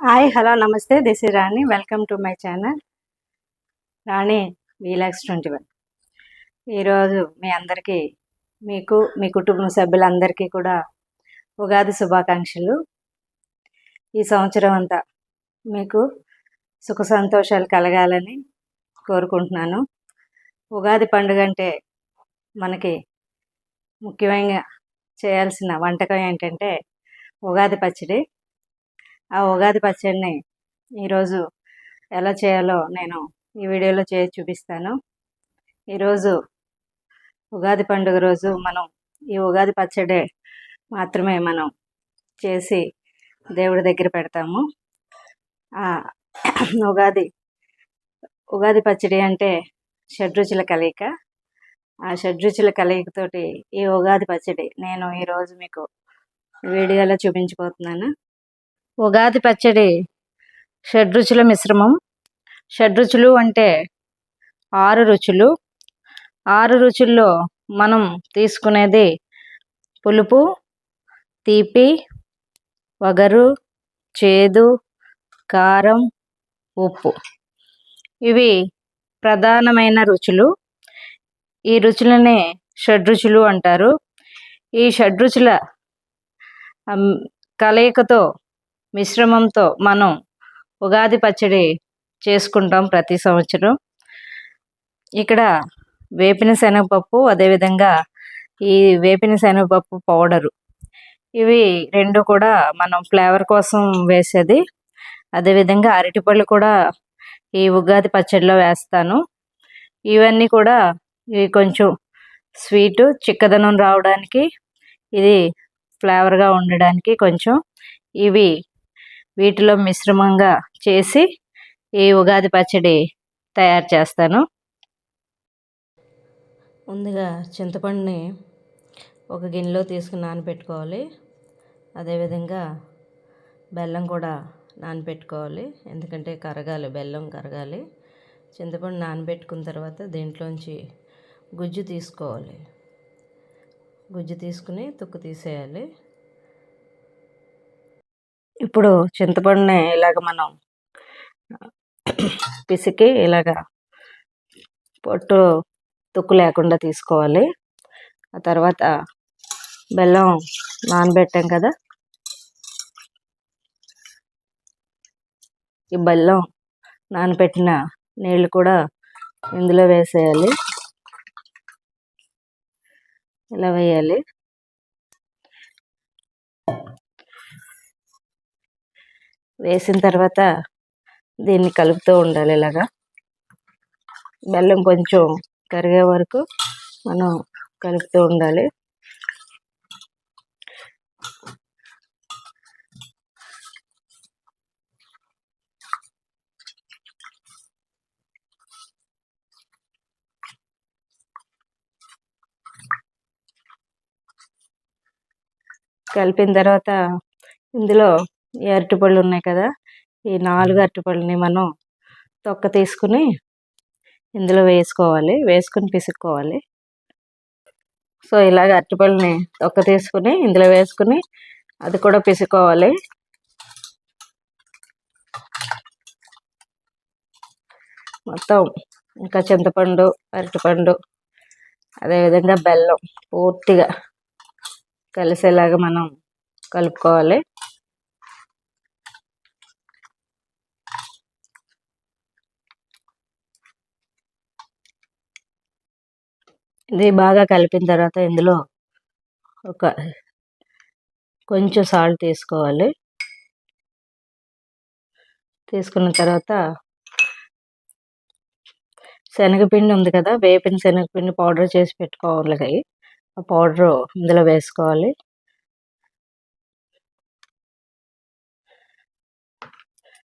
Hi hello నమస్తే this is Rani. Welcome to my channel Rani VLX21. ఈరోజు మీ అందరికీ మీకు మీ కుటుంబ సభ్యులందరికీ కూడా ఉగాది శుభాకాంక్షలు. ఈ సంవత్సరం అంతా మీకు సుఖ సంతోషాలు కలగాలని కోరుకుంటున్నాను. ఉగాది పండుగ అంటే మనకి ముఖ్యంగా చేయాల్సిన వంటకం ఏంటంటే ఉగాది పచ్చడి. ఆ ఉగాది పచ్చడిని ఈరోజు ఎలా చేయాలో నేను ఈ వీడియోలో చేసి చూపిస్తాను. ఈరోజు ఉగాది పండుగ రోజు మనం ఈ ఉగాది పచ్చడి మాత్రమే మనం చేసి దేవుడి దగ్గర పెడతాము. ఉగాది పచ్చడి అంటే షడ్రుచుల కలయిక. ఆ షడ్రుచుల కలయికతోటి ఈ ఉగాది పచ్చడి నేను ఈరోజు మీకు వీడియోలో చూపించబోతున్నాను. ఉగాది పచ్చడి షడ్రుచుల మిశ్రమం. షడ్రుచులు అంటే 6 రుచులు. 6 రుచుల్లో మనం తీసుకునేది పులుపు, తీపి, వగరు, చేదు, కారం, ఉప్పు. ఇవి ప్రధానమైన రుచులు. ఈ రుచులనే షడ్రుచులు అంటారు. ఈ షడ్రుచుల కలయికతో మిశ్రమంతో మనం ఉగాది పచ్చడి చేసుకుంటాం ప్రతి సంవత్సరం. ఇక్కడ వేపిన శనగపప్పు, అదేవిధంగా ఈ వేపిన శనగపప్పు పౌడరు, ఇవి రెండు కూడా మనం ఫ్లేవర్ కోసం వేసేది. అదేవిధంగా అరటిపళ్ళు కూడా ఈ ఉగాది పచ్చడిలో వేస్తాను. ఇవన్నీ కూడా ఇవి కొంచెం స్వీటు చిక్కదనం రావడానికి, ఇది ఫ్లేవర్గా ఉండడానికి కొంచెం ఇవి వీటిలో మిశ్రమంగా చేసి ఈ ఉగాది పచ్చడి తయారు చేస్తాను. ముందుగా చింతపండుని ఒక గిన్నెలో తీసుకుని నానబెట్టుకోవాలి. అదేవిధంగా బెల్లం కూడా నానబెట్టుకోవాలి, ఎందుకంటే బెల్లం కరగాలి. చింతపండు నానబెట్టుకున్న తర్వాత దీంట్లోంచి గుజ్జు తీసుకోవాలి. గుజ్జు తీసుకుని తుక్కు తీసేయాలి. ఇప్పుడు చింతపండుని ఇలాగ మనం పిసికి ఇలాగ పొట్టు తుక్కు లేకుండా తీసుకోవాలి. ఆ తర్వాత బెల్లం నానబెట్టాం కదా, ఈ బెల్లం నానబెట్టిన నీళ్ళు కూడా ఇందులో వేసేయాలి. ఇలా వేయాలి. వేసిన తర్వాత దీన్ని కలుపుతూ ఉండాలి. ఇలాగా బెల్లం కొంచెం కరిగే వరకు మనం కలుపుతూ ఉండాలి. కలిపిన తర్వాత ఇందులో ఈ అరటిపళ్ళు ఉన్నాయి కదా, ఈ 4 అరటిపళ్ళని మనం తొక్క తీసుకుని ఇందులో వేసుకోవాలి. వేసుకుని పిసుక్కోవాలి. సో ఇలాగ అరటిపళ్ళని తొక్క తీసుకుని ఇందులో వేసుకుని అది కూడా పిసుకోవాలి. మొత్తం ఇంకా చింతపండు, అరటిపండు, అదేవిధంగా బెల్లం పూర్తిగా కలిసేలాగా మనం కలుపుకోవాలి. ఇది బాగా కలిపిన తర్వాత ఇందులో కొంచెం సాల్ట్ తీసుకోవాలి. తీసుకున్న తర్వాత శనగపిండి ఉంది కదా, వేపిన శనగపిండి పౌడర్ చేసి పెట్టుకోవాలి. ఆ పౌడరు ఇందులో వేసుకోవాలి.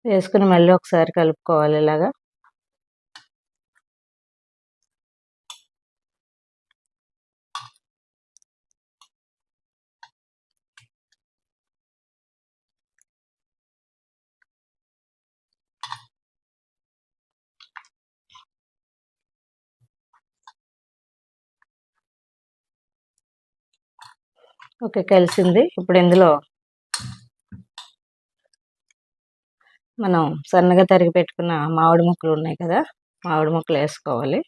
వేసుకుని మళ్ళీ ఒకసారి కలుపుకోవాలి. ఇలాగా ఓకే, కలిసింది. ఇప్పుడు ఇందులో మనం సన్నగా తరిగి పెట్టుకున్న మామిడి ముక్కలు ఉన్నాయి కదా, మామిడి ముక్కలు వేసుకోవాలి.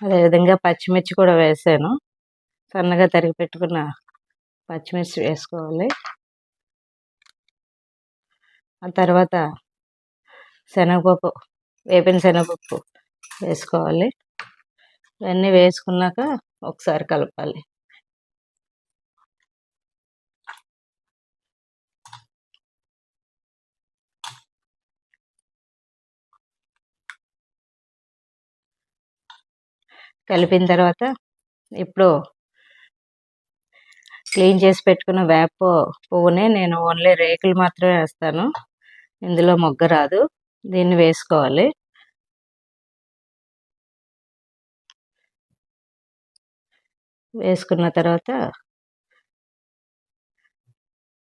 అదేవిధంగా పచ్చిమిర్చి కూడా వేసాను. సన్నగా తరిగి పెట్టుకున్న పచ్చిమిర్చి వేసుకోవాలి. ఆ తర్వాత శనగపప్పు, వేపిన శనగపప్పు వేసుకోవాలి. ఇవన్నీ వేసుకున్నాక ఒకసారి కలపాలి. కలిపిన తర్వాత ఇప్పుడు క్లీన్ చేసి పెట్టుకున్న వేప పువ్వునే నేను ఓన్లీ రేకులు మాత్రమే వేస్తాను, ఇందులో మొగ్గ రాదు. దీన్ని వేసుకోవాలి. వేసుకున్న తర్వాత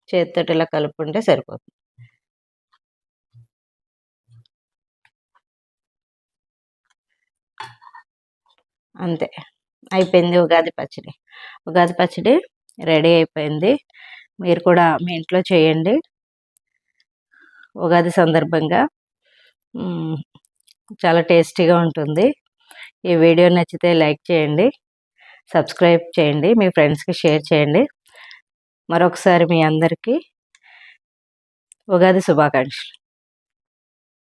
చేతితోటి ఇలా కలుపుకుంటే సరిపోతుంది. అంతే, అయిపోయింది ఉగాది పచ్చడి. ఉగాది పచ్చడి రెడీ అయిపోయింది. మీరు కూడా మీ ఇంట్లో చేయండి ఉగాది సందర్భంగా. చాలా టేస్టీగా ఉంటుంది. ఈ వీడియో నచ్చితే లైక్ చేయండి, సబ్స్క్రైబ్ చేయండి, మీ ఫ్రెండ్స్కి షేర్ చేయండి. మరొకసారి మీ అందరికీ ఉగాది శుభాకాంక్షలు.